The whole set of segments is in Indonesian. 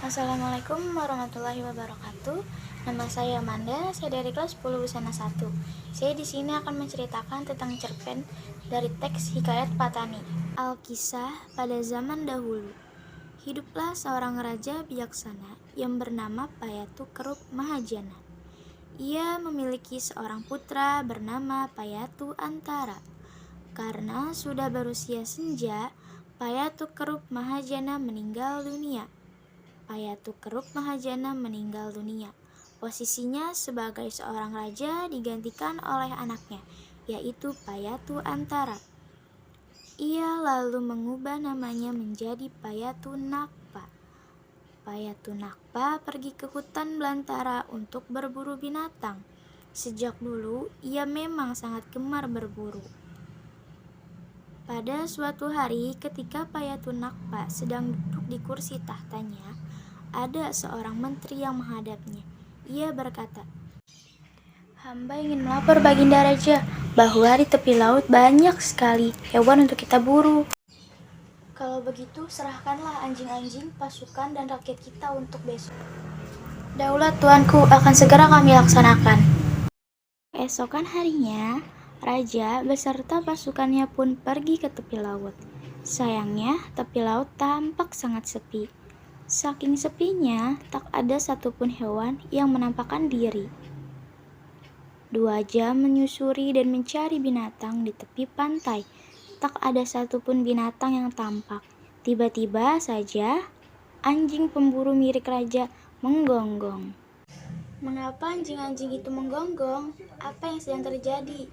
Assalamualaikum warahmatullahi wabarakatuh. Nama saya Amanda, saya dari kelas 10 Busana 1. Saya di sini akan menceritakan tentang cerpen dari teks Hikayat Patani. Alkisah pada zaman dahulu. Hiduplah seorang raja bijaksana yang bernama Payatu Kerup Mahajana. Ia memiliki seorang putra bernama Payatu Antara. Karena sudah berusia senja, Payatu Kerup Mahajana meninggal dunia. Payatu Kerup Mahajana meninggal dunia. Posisinya sebagai seorang raja digantikan oleh anaknya, yaitu Payatu Antara. Ia lalu mengubah namanya menjadi Payatu Nakpa. Payatu Nakpa pergi ke hutan belantara untuk berburu binatang. Sejak dulu, ia memang sangat gemar berburu. Pada suatu hari ketika Payatu Nakpa sedang duduk di kursi tahtanya, ada seorang menteri yang menghadapnya. Ia berkata, "Hamba ingin melapor Baginda Raja bahwa di tepi laut banyak sekali hewan untuk kita buru. Kalau begitu, serahkanlah anjing-anjing, pasukan, dan rakyat kita untuk besok. Daulat tuanku akan segera kami laksanakan." Keesokan harinya, Raja beserta pasukannya pun pergi ke tepi laut. Sayangnya, tepi laut tampak sangat sepi. Saking sepinya, tak ada satupun hewan yang menampakkan diri. 2 jam menyusuri dan mencari binatang di tepi pantai. Tak ada satupun binatang yang tampak. Tiba-tiba saja, anjing pemburu milik raja menggonggong. Mengapa anjing-anjing itu menggonggong? Apa yang sedang terjadi?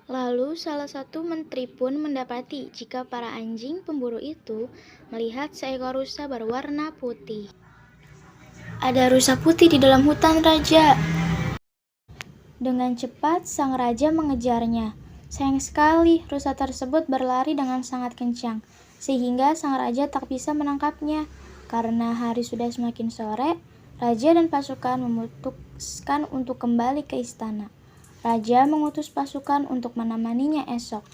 Lalu salah satu menteri pun mendapati jika para anjing pemburu itu melihat seekor rusa berwarna putih. "Ada rusa putih di dalam hutan, Raja." Dengan cepat sang raja mengejarnya. Sayang sekali, rusa tersebut berlari dengan sangat kencang, sehingga sang raja tak bisa menangkapnya. Karena hari sudah semakin sore, raja dan pasukan memutuskan untuk kembali ke istana. Raja mengutus pasukan untuk menemaninya esok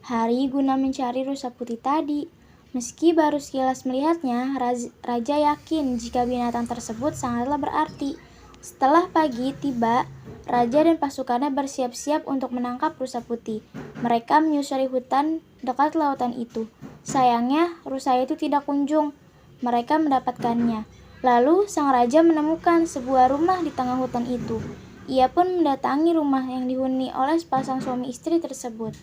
hari guna mencari rusa putih tadi. Meski baru sekilas melihatnya, raja yakin jika binatang tersebut sangatlah berarti. Setelah pagi tiba, raja dan pasukannya bersiap-siap untuk menangkap rusa putih. Mereka menyusuri hutan dekat lautan itu. Sayangnya, rusa itu tidak kunjung mereka mendapatkannya. Lalu sang raja menemukan sebuah rumah di tengah hutan itu. Ia pun mendatangi rumah yang dihuni oleh sepasang suami istri tersebut.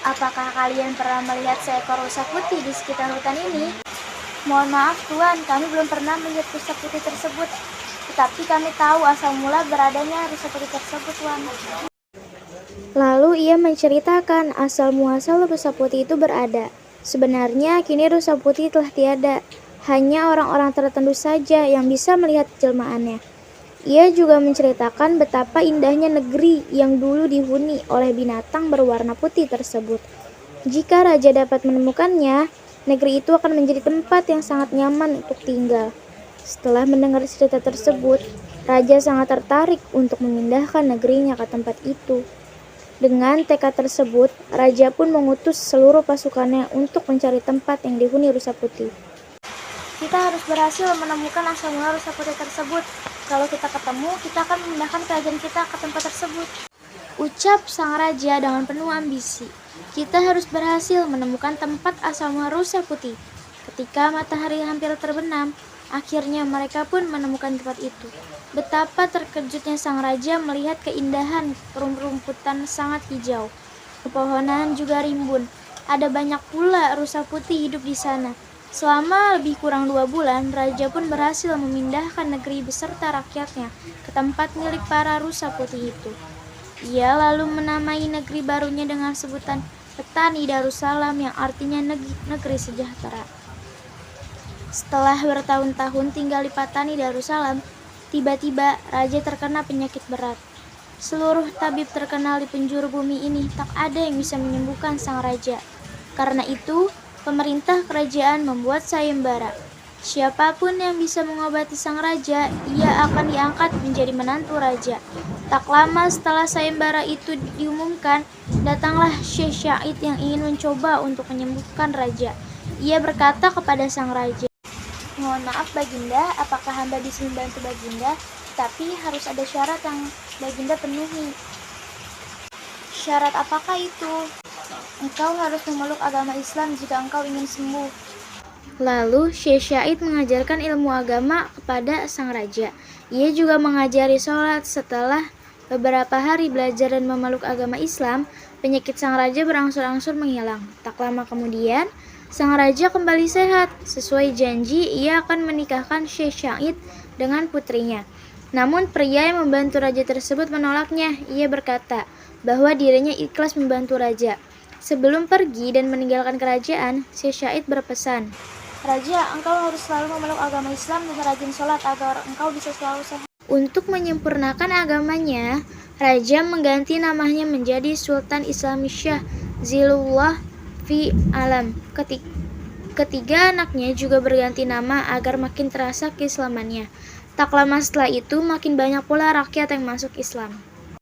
"Apakah kalian pernah melihat seekor rusa putih di sekitar hutan ini?" "Mohon maaf Tuan, kami belum pernah melihat rusa putih tersebut. Tetapi kami tahu asal mula beradanya rusa putih tersebut, Tuan." Lalu ia menceritakan asal muasal rusa putih itu berada. Sebenarnya kini rusa putih telah tiada. Hanya orang-orang tertentu saja yang bisa melihat jelmaannya. Ia juga menceritakan betapa indahnya negeri yang dulu dihuni oleh binatang berwarna putih tersebut. Jika raja dapat menemukannya, negeri itu akan menjadi tempat yang sangat nyaman untuk tinggal. Setelah mendengar cerita tersebut, raja sangat tertarik untuk memindahkan negerinya ke tempat itu. Dengan tekad tersebut, raja pun mengutus seluruh pasukannya untuk mencari tempat yang dihuni rusa putih. "Kita harus berhasil menemukan asal mula rusa putih tersebut. Kalau kita ketemu, kita akan memindahkan kerajaan kita ke tempat tersebut," ucap sang raja dengan penuh ambisi. "Kita harus berhasil menemukan tempat asal mula rusa putih." Ketika matahari hampir terbenam, akhirnya mereka pun menemukan tempat itu. Betapa terkejutnya sang raja melihat keindahan rumputan sangat hijau. Pepohonan juga rimbun. Ada banyak pula rusa putih hidup di sana. Selama lebih kurang 2 bulan, raja pun berhasil memindahkan negeri beserta rakyatnya ke tempat milik para rusa putih itu. Ia lalu menamai negeri barunya dengan sebutan Petani Darussalam, yang artinya negeri sejahtera. Setelah bertahun-tahun tinggal di Petani Darussalam, tiba-tiba raja terkena penyakit berat. Seluruh tabib terkenal di penjuru bumi ini tak ada yang bisa menyembuhkan sang raja. Karena itu, pemerintah kerajaan membuat sayembara. Siapapun yang bisa mengobati sang raja, ia akan diangkat menjadi menantu raja. Tak lama setelah sayembara itu diumumkan, datanglah Syekh Syahid yang ingin mencoba untuk menyembuhkan raja. Ia berkata kepada sang raja, Mohon maaf Baginda, apakah hamba bisa membantu Baginda? Tapi harus ada syarat yang Baginda penuhi. Syarat apakah itu? Engkau harus memeluk agama Islam jika engkau ingin sembuh. Lalu Syekh Syahid mengajarkan ilmu agama kepada sang raja. Ia juga mengajari sholat. Setelah beberapa hari belajar dan memeluk agama Islam, penyakit sang raja berangsur-angsur menghilang. Tak lama kemudian, sang raja kembali sehat. Sesuai janji, ia akan menikahkan Syekh Syahid dengan putrinya. Namun pria yang membantu raja tersebut menolaknya. Ia berkata bahwa dirinya ikhlas membantu raja. Sebelum pergi dan meninggalkan kerajaan, Syekh Syahid berpesan, Raja, engkau harus selalu memeluk agama Islam dan rajin sholat agar engkau bisa selalu sehat. Untuk menyempurnakan agamanya, Raja mengganti namanya menjadi Sultan Islami Syah Zilullah fi Alam. Ketiga anaknya juga berganti nama agar makin terasa keislamannya. Tak lama setelah itu, makin banyak pula rakyat yang masuk Islam.